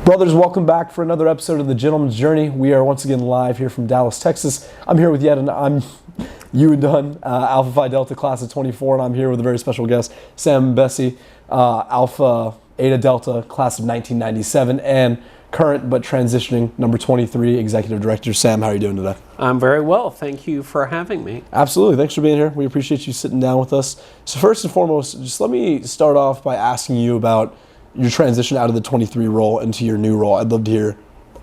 Brothers, welcome back for another episode of The Gentleman's Journey. We are once again live here from Dallas, Texas. I'm here with I'm you and Dunn, Alpha Phi Delta class of 24, and I'm here with a very special guest, Sam Bessey, Alpha Eta Delta class of 1997, and current but transitioning number 23 executive director. Sam, how are you doing today? I'm very well. Thank you for having me. Absolutely. Thanks for being here. We appreciate you sitting down with us. So first and foremost, just let me start off by asking you about your transition out of the 23 role into your new role. I'd love to hear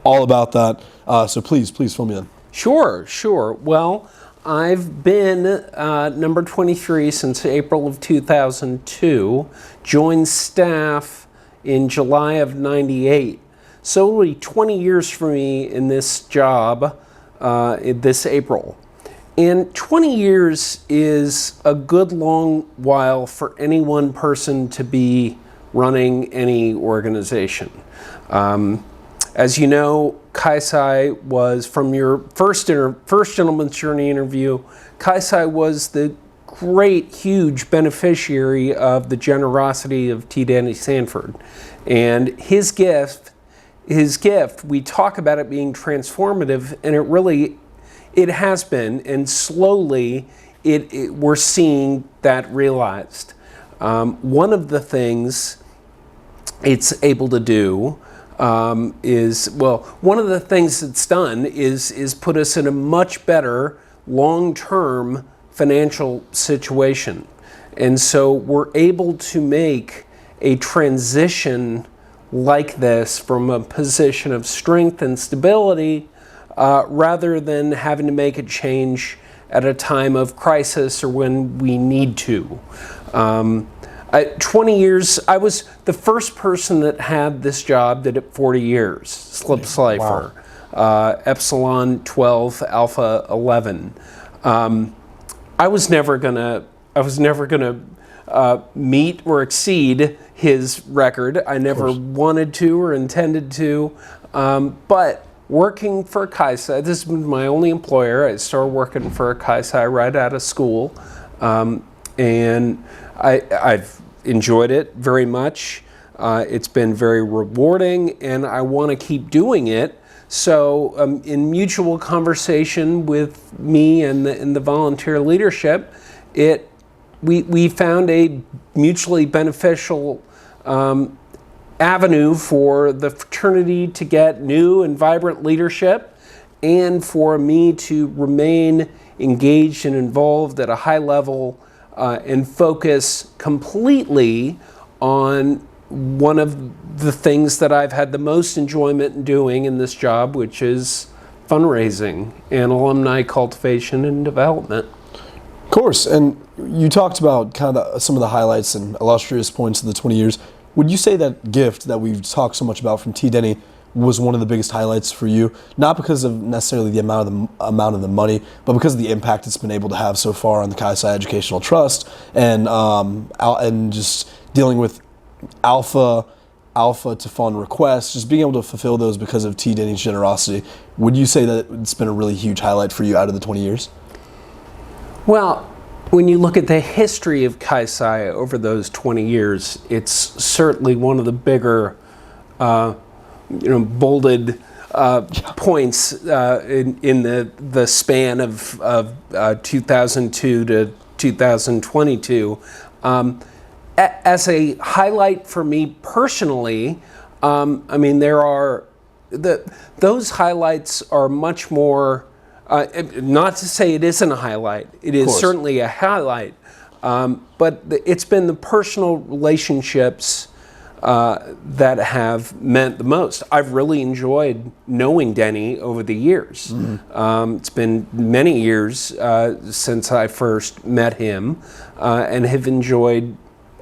all about that. So please fill me in. Sure. Well, I've been number 23 since April of 2002, joined staff in July of 98. So it'll be 20 years for me in this job this April. And 20 years is a good long while for any one person to be running any organization. As you know, Kaisei was, from your first Gentleman's Journey interview, Kaisei was the great, huge beneficiary of the generosity of T. Danny Sanford. And his gift, we talk about it being transformative, and it has been, and slowly we're seeing that realized. One of the things it's able to do one of the things it's done is put us in a much better long-term financial situation. And so we're able to make a transition like this from a position of strength and stability rather than having to make a change at a time of crisis or when we need to. 20 years, I was the first person that had this job, did it 40 years, Slip Slifer, wow. Epsilon 12, Alpha 11. I was never gonna meet or exceed his record. I never wanted to or intended to, but working for Kaisei, this has been my only employer. I started working for Kaisei right out of school, and I've enjoyed it very much. It's been very rewarding, and I want to keep doing it. So in mutual conversation with me and the volunteer leadership, we found a mutually beneficial avenue for the fraternity to get new and vibrant leadership, and for me to remain engaged and involved at a high level and focus completely on one of the things that I've had the most enjoyment in doing in this job, which is fundraising and alumni cultivation and development. Of course, and you talked about kind of some of the highlights and illustrious points of the 20 years. Would you say that gift that we've talked so much about from T. Denny was one of the biggest highlights for you, not because of necessarily the amount of the money, but because of the impact it's been able to have so far on the Kaisei Educational Trust and just dealing with alpha to fund requests, just being able to fulfill those because of T. Denny's generosity? Would you say that it's been a really huge highlight for you out of the 20 years? Well, when you look at the history of Kaisei over those 20 years, it's certainly one of the bigger bolded points in the span of 2002 to 2022. As a highlight for me personally, those highlights are much more. Not to say it isn't a highlight. It is certainly a highlight, but it's been the personal relationships that have meant the most. I've really enjoyed knowing Denny over the years. Mm-hmm. It's been many years since I first met him, and have enjoyed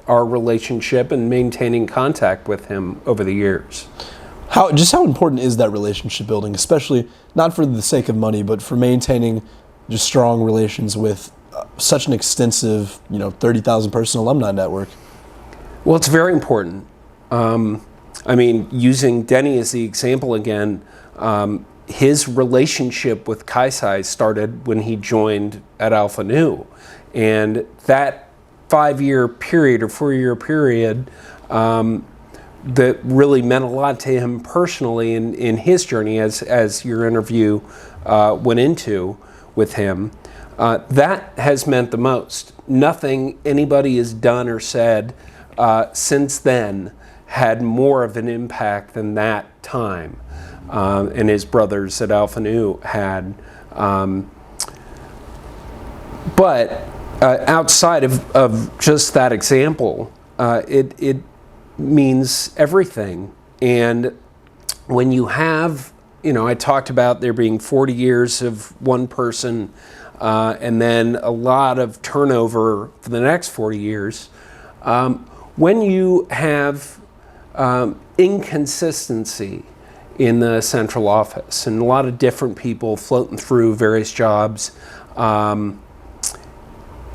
our relationship and maintaining contact with him over the years. How important is that relationship building, especially not for the sake of money, but for maintaining just strong relations with such an extensive, 30,000 person alumni network? Well, it's very important. Using Denny as the example again, his relationship with Kaisei started when he joined at Alpha Nu, and that 5-year period or 4-year period that really meant a lot to him personally in his journey, as your interview went into with him, that has meant the most. Nothing anybody has done or said since then had more of an impact than that time, and his brothers at Alpha Nu had. But outside of just that example, it means everything. And when you have, I talked about there being 40 years of one person and then a lot of turnover for the next 40 years. When you have inconsistency in the central office and a lot of different people floating through various jobs,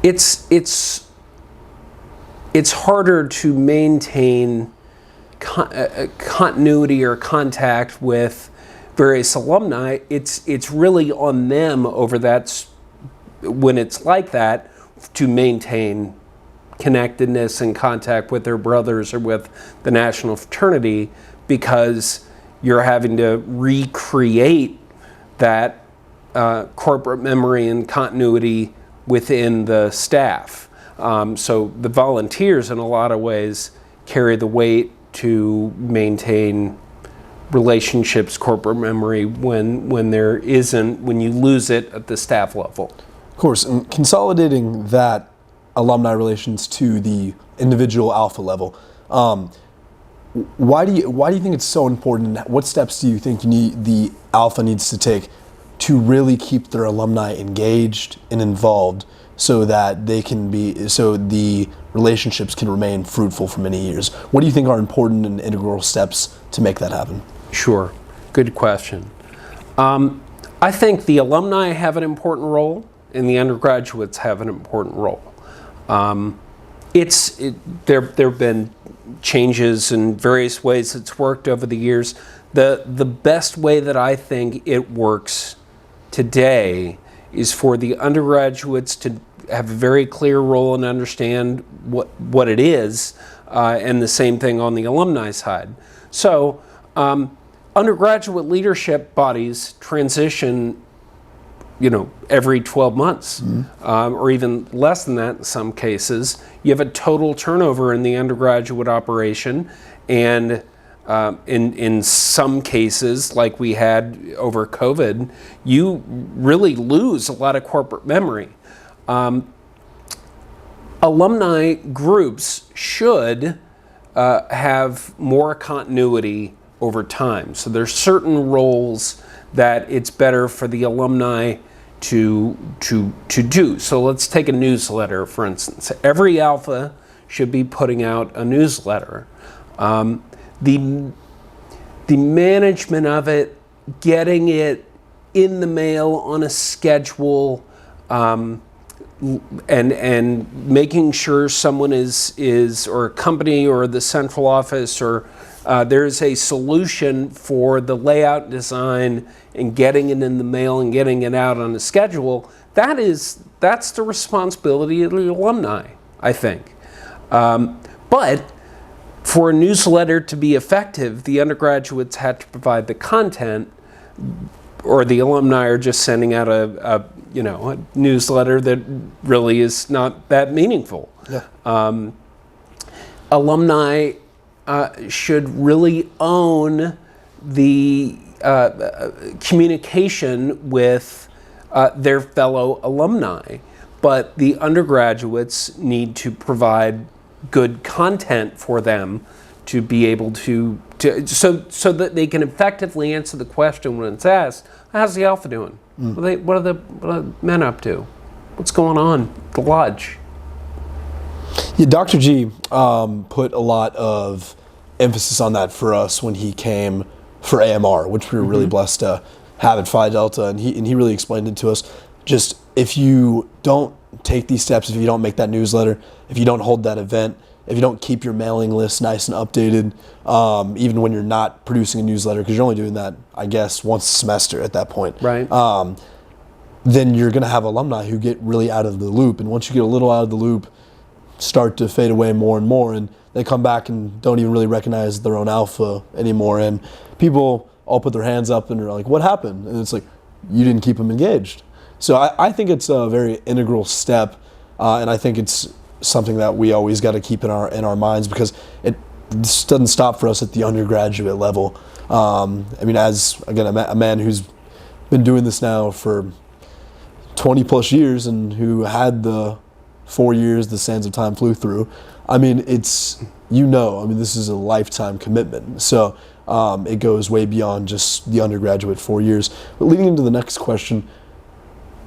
it's harder to maintain continuity or contact with various alumni. It's really on them when it's like that, to maintain connectedness and contact with their brothers or with the national fraternity, because you're having to recreate that corporate memory and continuity within the staff. So the volunteers in a lot of ways carry the weight to maintain relationships, corporate memory, when you lose it at the staff level. Of course, and consolidating that alumni relations to the individual alpha level, why do you think it's so important? What steps do you think the alpha needs to take to really keep their alumni engaged and involved, so that the relationships can remain fruitful for many years? What do you think are important and integral steps to make that happen? Sure, good question. I think the alumni have an important role, and the undergraduates have an important role. There have been changes in various ways it's worked over the years. The best way that I think it works today is for the undergraduates to have a very clear role and understand what it is, and the same thing on the alumni side. So undergraduate leadership bodies transition every 12 months, or even less than that in some cases. You have a total turnover in the undergraduate operation, and in some cases, like we had over COVID, you really lose a lot of corporate memory. Alumni groups should have more continuity over time. So there's certain roles that it's better for the alumni to do. So let's take a newsletter, for instance. Every alpha should be putting out a newsletter. The management of it, getting it in the mail on a schedule, and making sure someone is or a company or the central office or there's a solution for the layout design and getting it in the mail and getting it out on a schedule. That's the responsibility of the alumni, I think. But for a newsletter to be effective, the undergraduates had to provide the content, or the alumni are just sending out a newsletter that really is not that meaningful. Yeah. Alumni should really own the communication with their fellow alumni, but the undergraduates need to provide good content for them to be able to so that they can effectively answer the question when it's asked, how's the alpha doing? What are the men up to? What's going on at the lodge? Yeah, Dr. G put a lot of emphasis on that for us when he came for AMR, which we were really blessed to have at Phi Delta, and he really explained it to us. Just if you don't take these steps, if you don't make that newsletter, if you don't hold that event, if you don't keep your mailing list nice and updated, even when you're not producing a newsletter, because you're only doing that, I guess, once a semester at that point. Right. Then you're going to have alumni who get really out of the loop, and once you get a little out of the loop, start to fade away more and more, and they come back and don't even really recognize their own alpha anymore, and people all put their hands up and are like, what happened? And it's like, you didn't keep them engaged. So I think it's a very integral step, and I think it's something that we always got to keep in our minds, because it just doesn't stop for us at the undergraduate level. I mean, as, again, a man who's been doing this now for 20 plus years and who had the 4 years the sands of time flew through, I mean, it's, I mean, this is a lifetime commitment. So it goes way beyond just the undergraduate 4 years. But leading into the next question,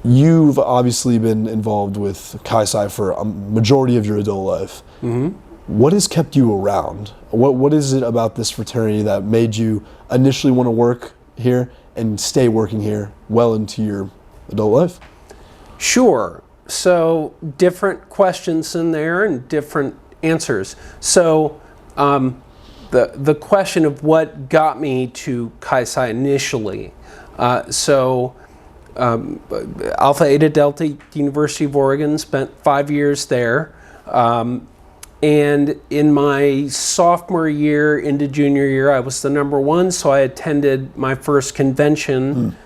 you've obviously been involved with Kaisei for a majority of your adult life. Mm-hmm. What has kept you around? What is it about this fraternity that made you initially want to work here and stay working here well into your adult life? Sure. So different questions in there and different answers. So the question of what got me to Kaisei initially. Alpha Eta Delta, University of Oregon, spent 5 years there. And in my sophomore year into junior year, I was the number one, so I attended my first convention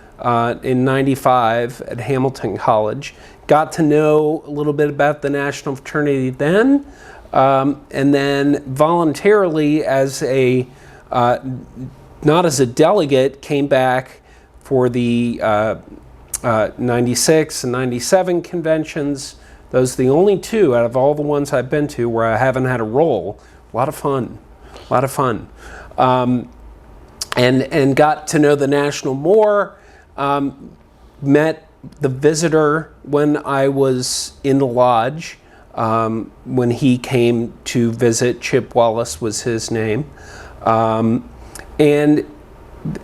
in '95 at Hamilton College. Got to know a little bit about the National Fraternity then, and then voluntarily as not as a delegate, came back for the 96 and 97 conventions. Those are the only two out of all the ones I've been to where I haven't had a role. A lot of fun. And got to know the National more. Met the visitor when I was in the lodge. When he came to visit, Chip Wallace was his name. And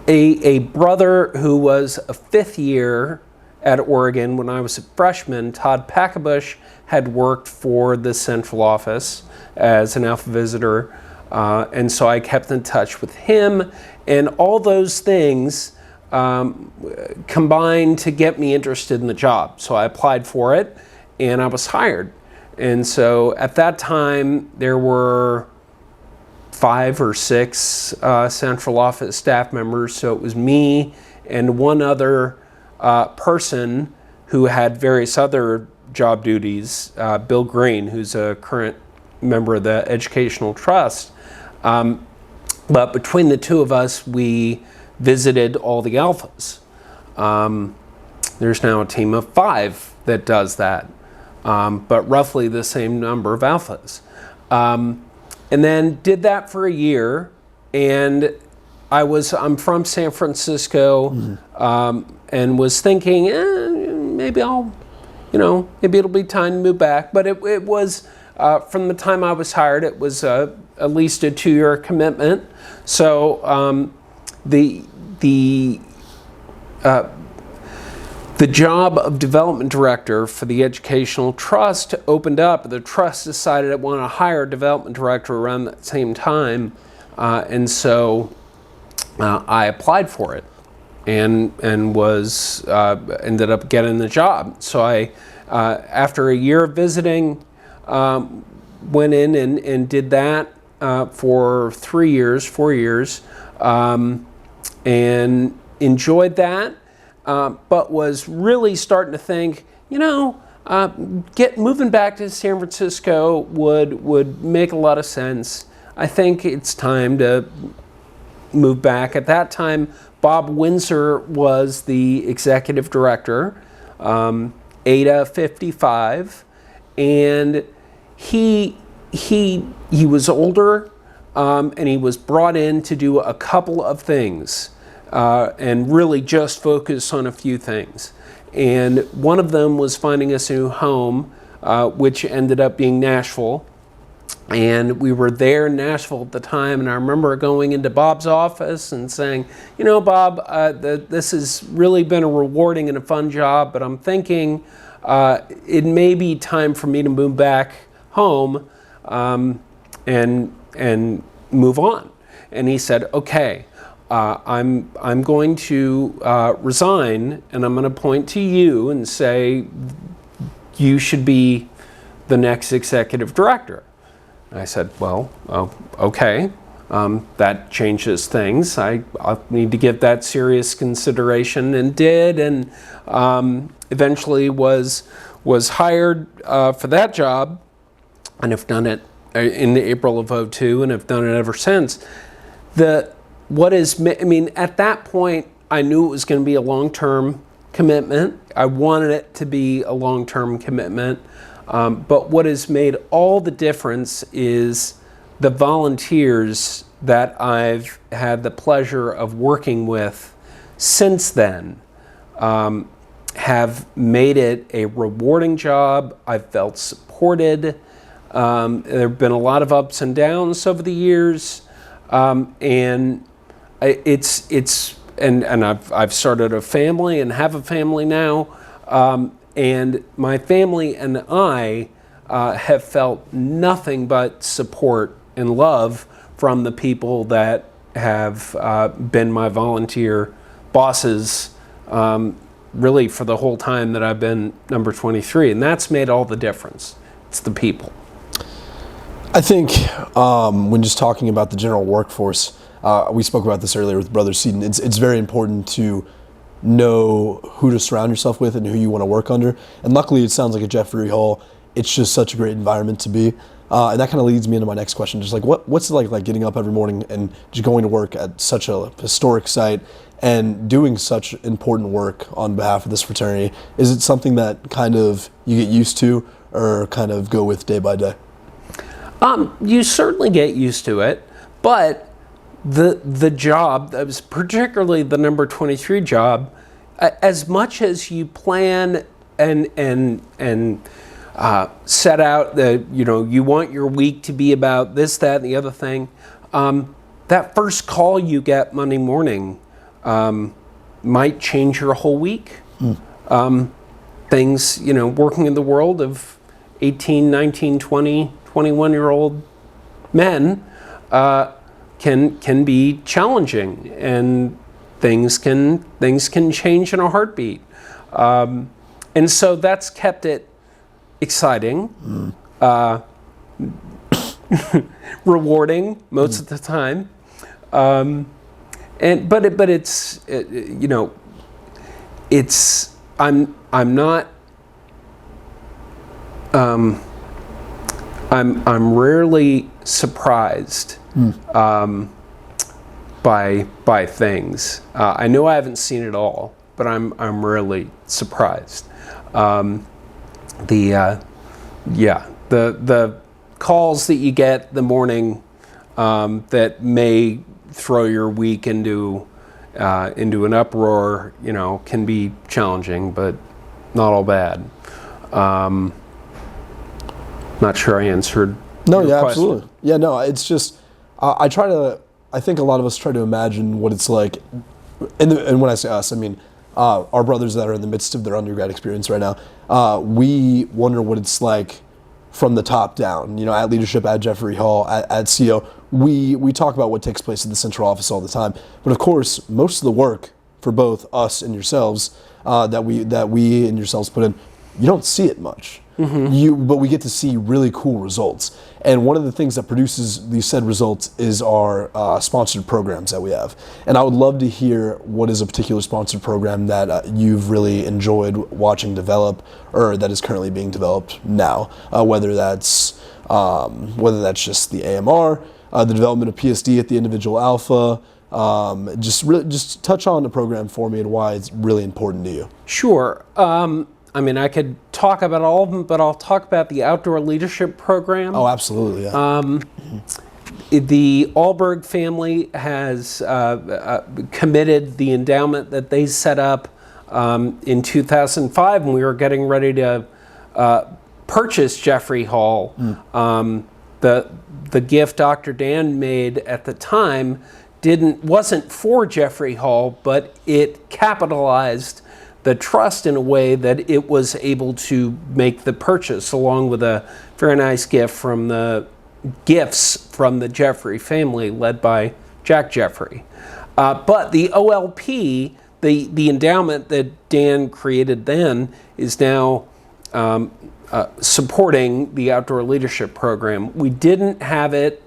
a brother who was a fifth year at Oregon when I was a freshman, Todd Packabush, had worked for the central office as an Alpha visitor, and so I kept in touch with him, and all those things combined to get me interested in the job. So I applied for it, and I was hired. And so at that time, there were 5 or 6 central office staff members, so it was me and one other person who had various other job duties, Bill Green, who's a current member of the Educational Trust. But between the two of us, we visited all the Alphas. There's now a team of 5 that does that, but roughly the same number of Alphas. And then did that for a year, and I'm from San Francisco, and was thinking, maybe maybe it'll be time to move back. But it was, from the time I was hired, it was at least a 2-year commitment. So the job of development director for the Educational Trust opened up. The trust decided it wanted to hire a development director around that same time, and so I applied for it, and was ended up getting the job. So I, after a year of visiting, went in and did that for 4 years, and enjoyed that. But was really starting to think, moving back to San Francisco would make a lot of sense. I think it's time to move back. At that time, Bob Windsor was the executive director, Eta 55, and he was older, and he was brought in to do a couple of things. And really just focus on a few things. And one of them was finding us a new home, which ended up being Nashville. And we were there in Nashville at the time, and I remember going into Bob's office and saying, Bob, this has really been a rewarding and a fun job, but I'm thinking it may be time for me to move back home and move on. And he said, okay. I'm going to resign, and I'm going to point to you and say you should be the next executive director. And I said, well, okay, that changes things. I'll need to give that serious consideration, and did, and eventually was hired for that job, and have done it in April of '02, and have done it ever since. At that point, I knew it was going to be a long-term commitment. I wanted it to be a long-term commitment. But what has made all the difference is the volunteers that I've had the pleasure of working with since then have made it a rewarding job. I've felt supported. There have been a lot of ups and downs over the years, and I've started a family and have a family now, and my family and I have felt nothing but support and love from the people that have been my volunteer bosses, really for the whole time that I've been number 23, and that's made all the difference. It's the people. I think when just talking about the general workforce, we spoke about this earlier with Brother Seaton, it's very important to know who to surround yourself with and who you want to work under. And luckily, it sounds like at Jeffrey Hall, it's just such a great environment to be. And that kind of leads me into my next question. Just like, what's it like getting up every morning and just going to work at such a historic site and doing such important work on behalf of this fraternity? Is it something that kind of you get used to or kind of go with day by day? You certainly get used to it, but the job, particularly the number 23 job, as much as you plan and set out you want your week to be about this, that, and the other thing, that first call you get Monday morning might change your whole week. Things, working in the world of 18, 19, 20, 21-year-old men can be challenging, and things can change in a heartbeat. And so that's kept it exciting, rewarding most of the time. But I'm rarely surprised by things. I know I haven't seen it all, but I'm rarely surprised. The calls that you get in the morning that may throw your week into an uproar, can be challenging, but not all bad. Not sure I answered. No, your yeah, question. absolutely. Yeah, no, it's just I think a lot of us try to imagine what it's like, and when I say us, I mean our brothers that are in the midst of their undergrad experience right now. We wonder what it's like from the top down. At leadership, at Jeffrey Hall, at CO, we talk about what takes place in the central office all the time. But of course, most of the work for both us and yourselves that we and yourselves put in, you don't see it much. But we get to see really cool results. And one of the things that produces these said results is our sponsored programs that we have. And I would love to hear what is a particular sponsored program that you've really enjoyed watching develop, or that is currently being developed now. Whether that's just the AMR, the development of PSD at the individual alpha. Just touch on the program for me and why it's really important to you. Sure. I could talk about all of them, but I'll talk about the outdoor leadership program. Oh, absolutely, yeah. The Allberg family has committed the endowment that they set up in 2005 when we were getting ready to purchase Jeffrey Hall. The gift Dr. Dan made at the time wasn't for Jeffrey Hall, but it capitalized the trust in a way that it was able to make the purchase, along with a very nice gifts from the Jeffrey family, led by Jack Jeffrey. But the OLP, the endowment that Dan created then, is now supporting the outdoor leadership program. We didn't have it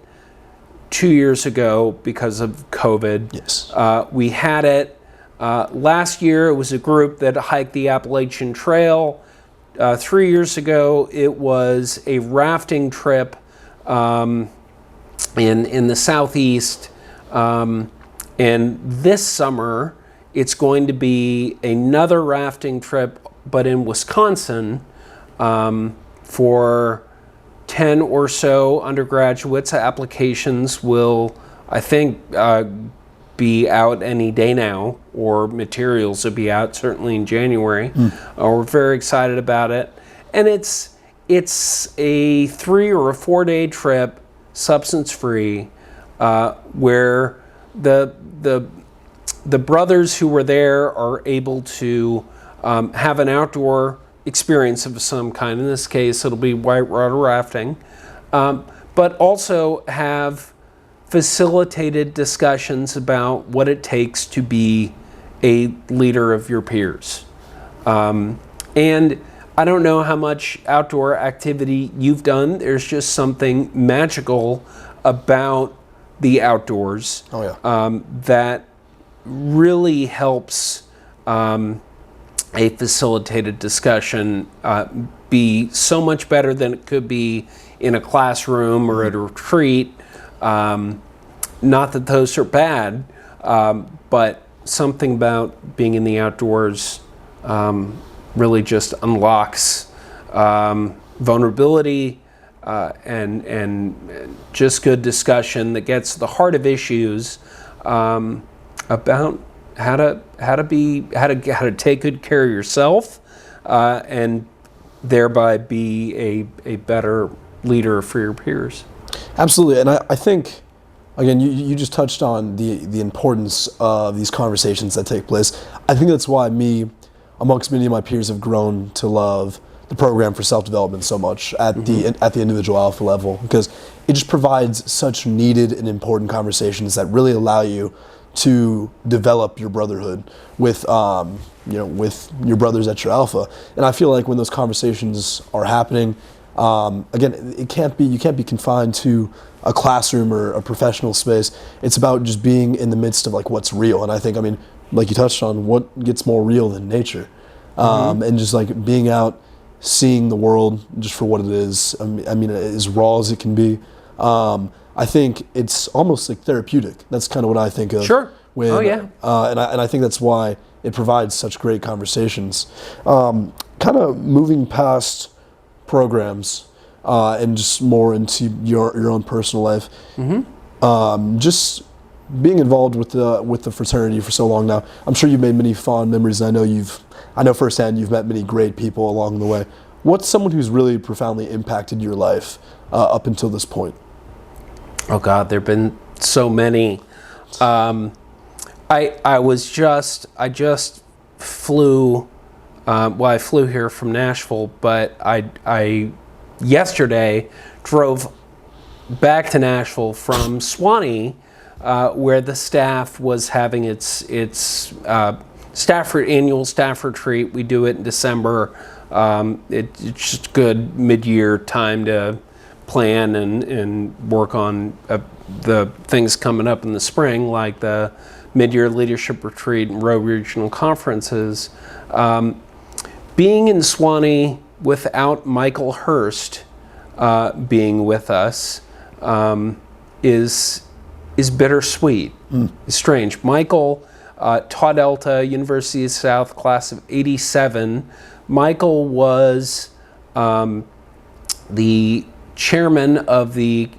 2 years ago because of COVID. Yes. We had it last year. It was a group that hiked the Appalachian Trail. 3 years ago, it was a rafting trip in the southeast. And this summer, it's going to be another rafting trip, but in Wisconsin, for 10 or so undergraduates. Applications will, I think, be out any day now, or materials will be out certainly in January. We're very excited about it. And it's a 3 or a 4 day trip, substance-free, where the brothers who were there are able to have an outdoor experience of some kind. In this case, it'll be whitewater rafting, but also have facilitated discussions about what it takes to be a leader of your peers. And I don't know how much outdoor activity you've done. There's just something magical about the outdoors that really helps a facilitated discussion be so much better than it could be in a classroom or at a retreat. Not that those are bad, but something about being in the outdoors really just unlocks vulnerability and just good discussion that gets to the heart of issues about how to take good care of yourself and thereby be a better leader for your peers. Absolutely, and I think, again, you just touched on the importance of these conversations that take place. I think that's why me, amongst many of my peers, have grown to love the program for self-development so much at the individual alpha level, because it just provides such needed and important conversations that really allow you to develop your brotherhood with with your brothers at your alpha. And I feel like when those conversations are happening, again, you can't be confined to a classroom or a professional space. It's about just being in the midst of like what's real. And I think, like you touched on, what gets more real than nature, and just like being out, seeing the world just for what it is. As raw as it can be. I think it's almost like therapeutic. That's kind of what I think of. Sure. When, and I think that's why it provides such great conversations. Kind of moving past programs and just more into your own personal life. Just being involved with the fraternity for so long now, I'm sure you've made many fond memories. And I know firsthand you've met many great people along the way. What's someone who's really profoundly impacted your life up until this point? Oh God, there've been so many. I just flew. I flew here from Nashville, but I yesterday drove back to Nashville from Swanee, where the staff was having its annual staff retreat. We do it in December. It's just good mid-year time to plan and work on the things coming up in the spring, like the mid-year leadership retreat and row regional conferences. Being in Swanee without Michaelhurst being with us is bittersweet. It's strange. Michael taught Delta, University of South, class of '87. Michael was the chairman of the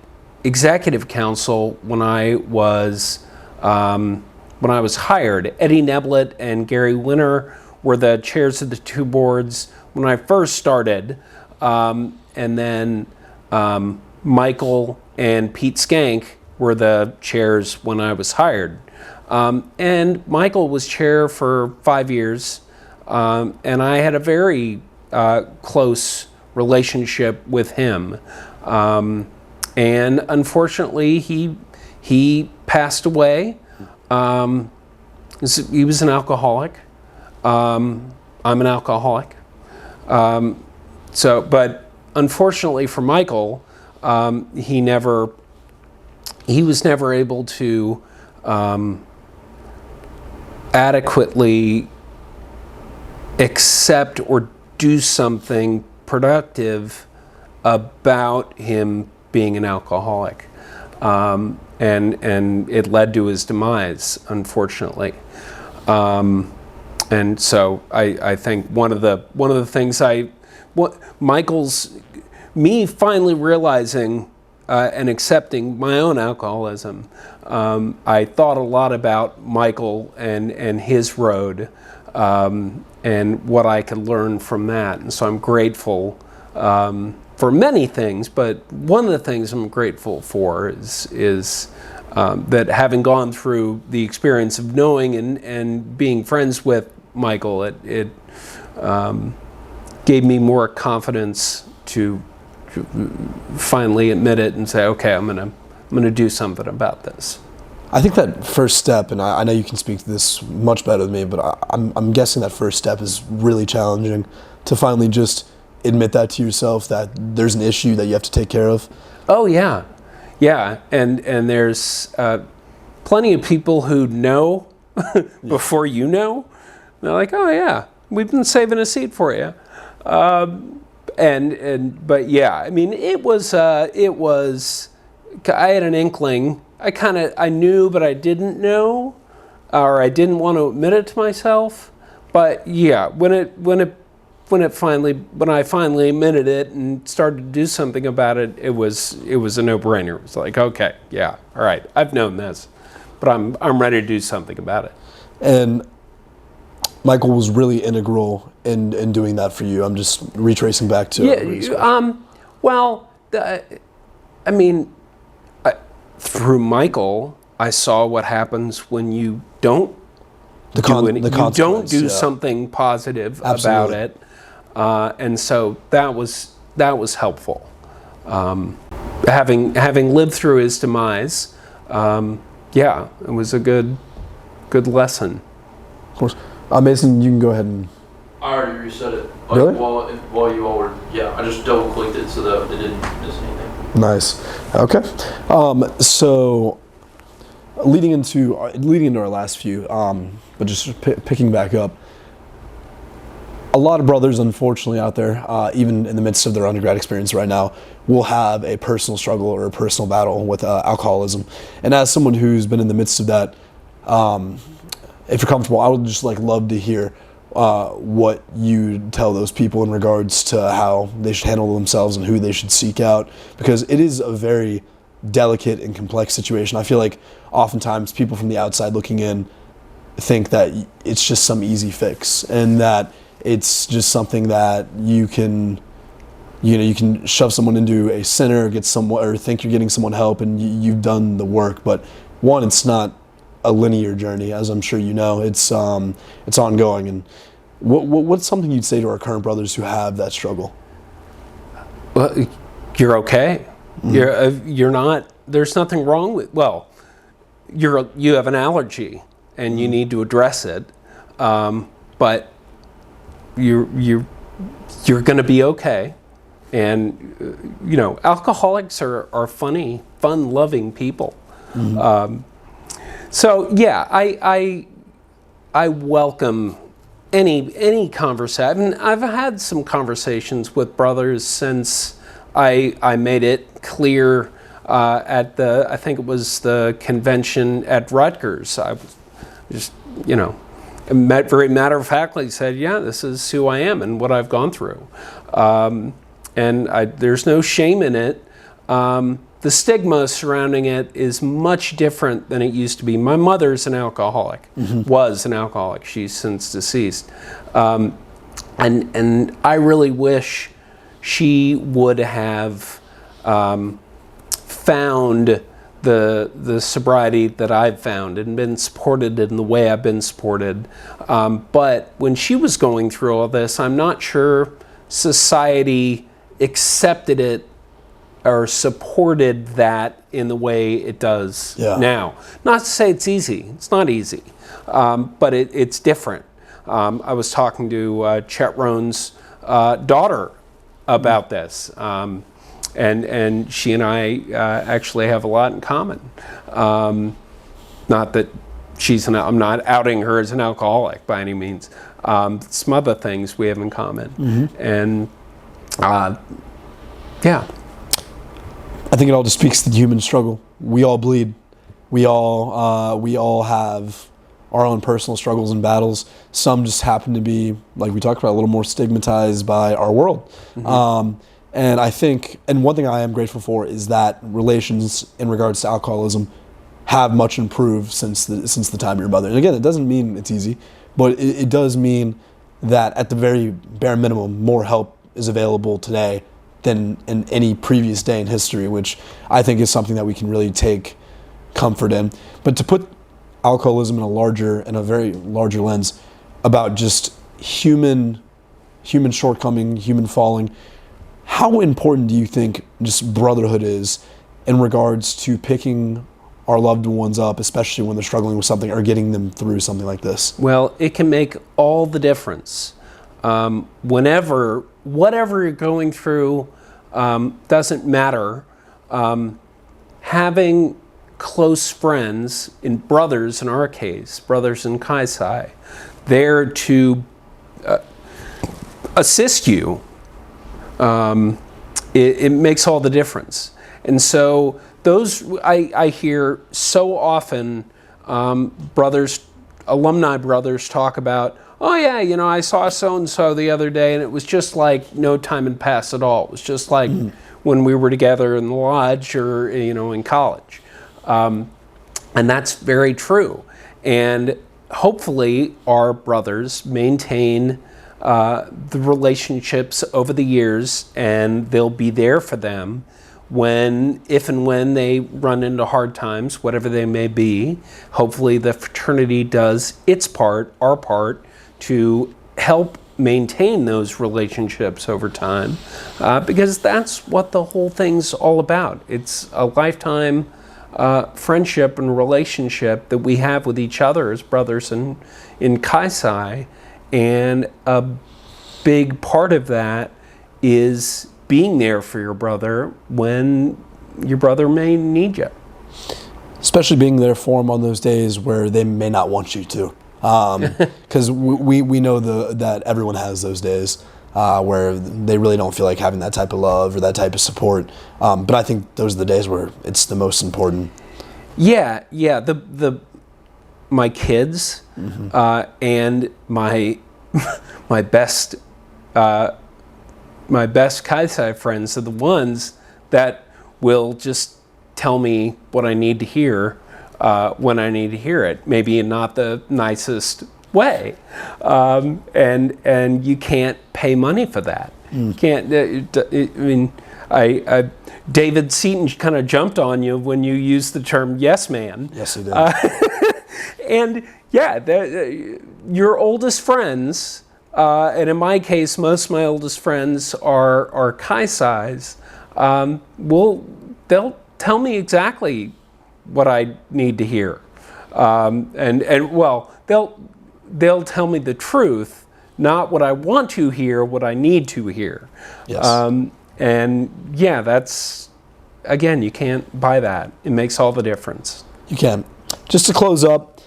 executive council when I was hired. Eddie Neblett and Gary Winter were the chairs of the two boards when I first started, and then Michael and Pete Skank were the chairs when I was hired. And Michael was chair for 5 years, and I had a very close relationship with him. And unfortunately, he passed away. He was an alcoholic. I'm an alcoholic. But unfortunately for Michael, he was never able to adequately accept or do something productive about him being an alcoholic, and it led to his demise, unfortunately. And so I think one of the things me finally realizing and accepting my own alcoholism, I thought a lot about Michael and his road, and what I could learn from that. And so I'm grateful for many things, but one of the things I'm grateful for is that having gone through the experience of knowing and being friends with Michael, it gave me more confidence to finally admit it and say, okay, I'm gonna do something about this. I think that first step, and I know you can speak to this much better than me, but I'm guessing that first step is really challenging, to finally just admit that to yourself, that there's an issue that you have to take care of. Oh yeah, and there's plenty of people who know before you know. They're like, oh yeah, we've been saving a seat for you. But yeah, I mean, it was, I had an inkling. I knew, but I didn't know, or I didn't want to admit it to myself. But yeah, when I finally admitted it and started to do something about it, it was a no-brainer. It was like, okay, yeah, all right, I've known this, but I'm ready to do something about it. And Michael was really integral in doing that for you. I'm just retracing back to through Michael, I saw what happens when you don't do something positive about it, and so that was helpful. Having lived through his demise, it was a good lesson. Of course. Mason, you can go ahead and... I already reset it. Really? While you all were... Yeah, I just double-clicked it so that it didn't miss anything. Nice. Okay. So, leading into our last few, but just picking back up, a lot of brothers, unfortunately, out there, even in the midst of their undergrad experience right now, will have a personal struggle or a personal battle with alcoholism. And as someone who's been in the midst of that, if you're comfortable, I would just love to hear what you tell those people in regards to how they should handle themselves and who they should seek out, because it is a very delicate and complex situation. I feel like oftentimes people from the outside looking in think that it's just some easy fix, and that it's just something that you can shove someone into a center, or think you're getting someone help, and you've done the work. But one, it's not a linear journey, as I'm sure you know. It's ongoing. And what's something you'd say to our current brothers who have that struggle? Well, you're okay. Mm-hmm. You're not. There's nothing wrong with. Well, you have an allergy, and you need to address it. But you're going to be okay. And alcoholics are fun-loving people. Mm-hmm. So yeah, I welcome any conversation. I've had some conversations with brothers since I made it clear at I think it was the convention at Rutgers. I was just very matter-of-factly said, yeah, this is who I am and what I've gone through, and there's no shame in it. The stigma surrounding it is much different than it used to be. My mother's an alcoholic, was an alcoholic. She's since deceased. And I really wish she would have found the sobriety that I've found and been supported in the way I've been supported. But when she was going through all this, I'm not sure society accepted it or supported that in the way it does now. Not to say it's easy. It's not easy, but it's different. I was talking to Chet Rohn's daughter about this. And she and I actually have a lot in common. Not that I'm not outing her as an alcoholic by any means. Some other things we have in common. And yeah. I think it all just speaks to the human struggle. We all bleed. We all have our own personal struggles and battles. Some just happen to be, like we talked about, a little more stigmatized by our world. And I think, and one thing I am grateful for is that relations in regards to alcoholism have much improved since the time of your brother. And again, it doesn't mean it's easy, but it does mean that at the very bare minimum, more help is available today than in any previous day in history, which I think is something that we can really take comfort in. But to put alcoholism in a very larger lens about just human shortcoming, human falling, how important do you think just brotherhood is in regards to picking our loved ones up, especially when they're struggling with something or getting them through something like this? Well, it can make all the difference. Whatever you're going through, doesn't matter. Having close friends, brothers in our case, brothers in Kaisei, there to assist you, it makes all the difference. And so those, I hear so often, alumni brothers talk about, oh yeah, I saw so-and-so the other day and it was just like no time had passed at all. It was just like when we were together in the lodge or, in college. And that's very true. And hopefully our brothers maintain the relationships over the years, and they'll be there for them if and when they run into hard times, whatever they may be. Hopefully the fraternity does its part, our part, to help maintain those relationships over time, because that's what the whole thing's all about. It's a lifetime friendship and relationship that we have with each other as brothers in Kaisei, and a big part of that is being there for your brother when your brother may need you. Especially being there for them on those days where they may not want you to. Because we know that everyone has those days where they really don't feel like having that type of love or that type of support. But I think those are the days where it's the most important. Yeah. My kids and my best Kaisei friends are the ones that will just tell me what I need to hear when I need to hear it. Maybe in not the nicest way, and you can't pay money for that. Can't. David Seaton kind of jumped on you when you used the term "yes man." Yes, he did. And yeah, your oldest friends, and in my case, most of my oldest friends are Kaiseis. They'll tell me exactly what I need to hear, they'll tell me the truth, not what I want to hear, what I need to hear. Yes. And yeah, that's, again, you can't buy that. It makes all the difference. You can. Just to close up,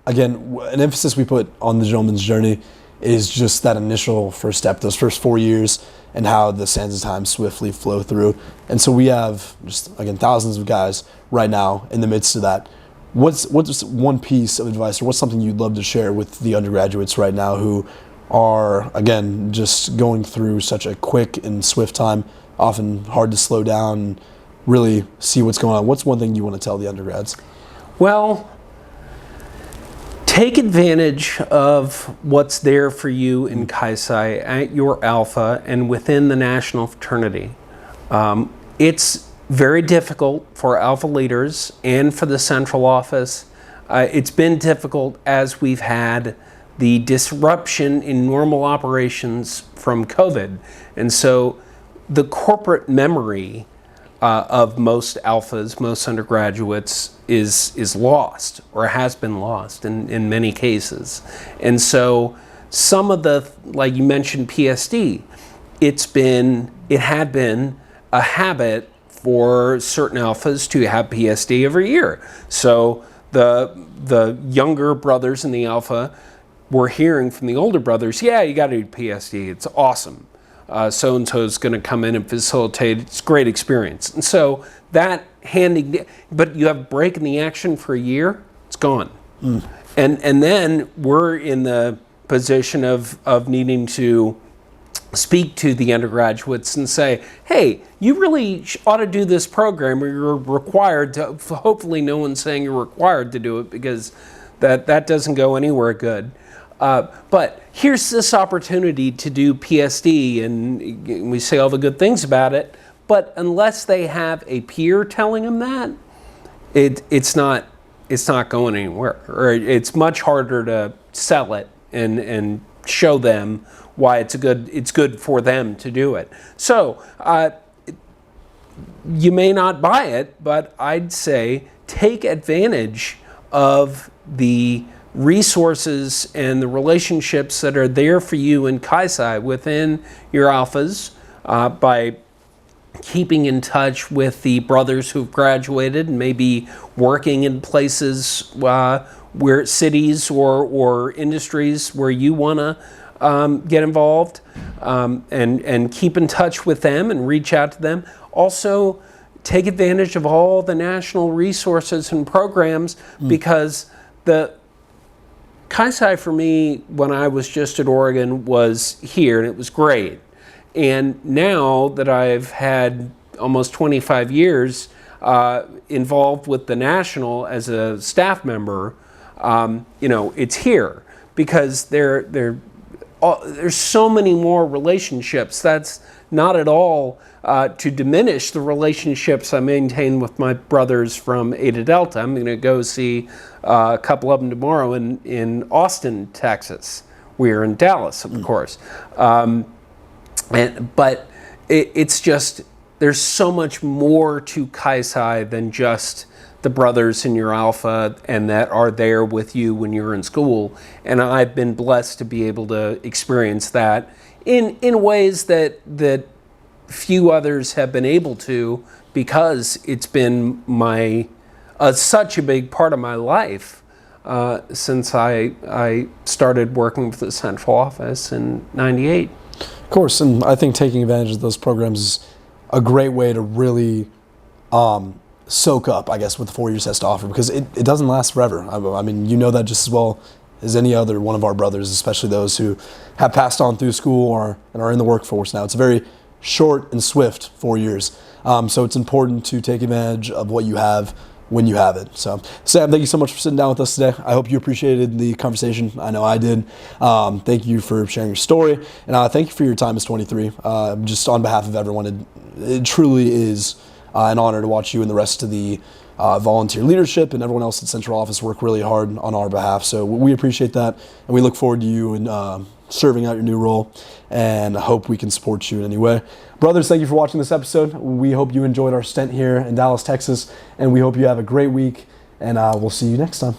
again, an emphasis we put on the gentleman's journey is just that initial first step, those first 4 years, and how the sands of time swiftly flow through. And so we have just, again, thousands of guys right now in the midst of that. What's one piece of advice, or what's something you'd love to share with the undergraduates right now who are, again, just going through such a quick and swift time, often hard to slow down and really see what's going on? What's one thing you want to tell the undergrads? Well, take advantage of what's there for you in Kaisei, at your Alpha, and within the National Fraternity. It's very difficult for Alpha leaders and for the central office. It's been difficult as we've had the disruption in normal operations from COVID. And so the corporate memory of most Alphas, most undergraduates, is lost, or has been lost in many cases. And so some of the, like you mentioned, PSD, it had been a habit for certain alphas to have PSD every year. So the younger brothers in the alpha were hearing from the older brothers, yeah, you got to do PSD. It's awesome. So-and-so is going to come in and facilitate. It's a great experience. And so that but you have a break in the action for a year, it's gone. And then we're in the position of needing to speak to the undergraduates and say, hey, you really ought to do this program, or you're required to. Hopefully no one's saying you're required to do it, because that doesn't go anywhere good. But here's this opportunity to do PSD, and we say all the good things about it, but unless they have a peer telling them that, it's not going anywhere, or it's much harder to sell it and show them why it's good for them to do it. So you may not buy it, but I'd say take advantage of the resources and the relationships that are there for you in Kaisei within your alphas, by keeping in touch with the brothers who've graduated and maybe working in places where cities or industries where you want to get involved, and keep in touch with them and reach out to them. Also, take advantage of all the national resources and programs, because the Kaisei for me, when I was just at Oregon, was here, and it was great. And now that I've had almost 25 years involved with the National as a staff member, it's here, because there's so many more relationships. That's not at all to diminish the relationships I maintain with my brothers from Eta Delta. I'm going to go see a couple of them tomorrow in Austin, Texas. We're in Dallas, of course. But it's just, there's so much more to Kaisei than just the brothers in your alpha and that are there with you when you're in school. And I've been blessed to be able to experience that in ways that few others have been able to, because it's been such a big part of my life since I started working with the central office in '98. Of course, and I think taking advantage of those programs is a great way to really soak up, I guess, what the 4 years has to offer, because it doesn't last forever. I mean, you know that just as well as any other one of our brothers, especially those who have passed on through school and are in the workforce now. It's a very short and swift 4 years. So it's important to take advantage of what you have when you have it. So, Sam, thank you so much for sitting down with us today. I hope you appreciated the conversation. I know I did. Thank you for sharing your story, and thank you for your time as 23. Just on behalf of everyone, it truly is an honor to watch you and the rest of the volunteer leadership and everyone else at Central Office work really hard on our behalf. So we appreciate that, and we look forward to you and serving out your new role, and I hope we can support you in any way. Brothers, thank you for watching this episode. We hope you enjoyed our stint here in Dallas, Texas, and we hope you have a great week, and we'll see you next time.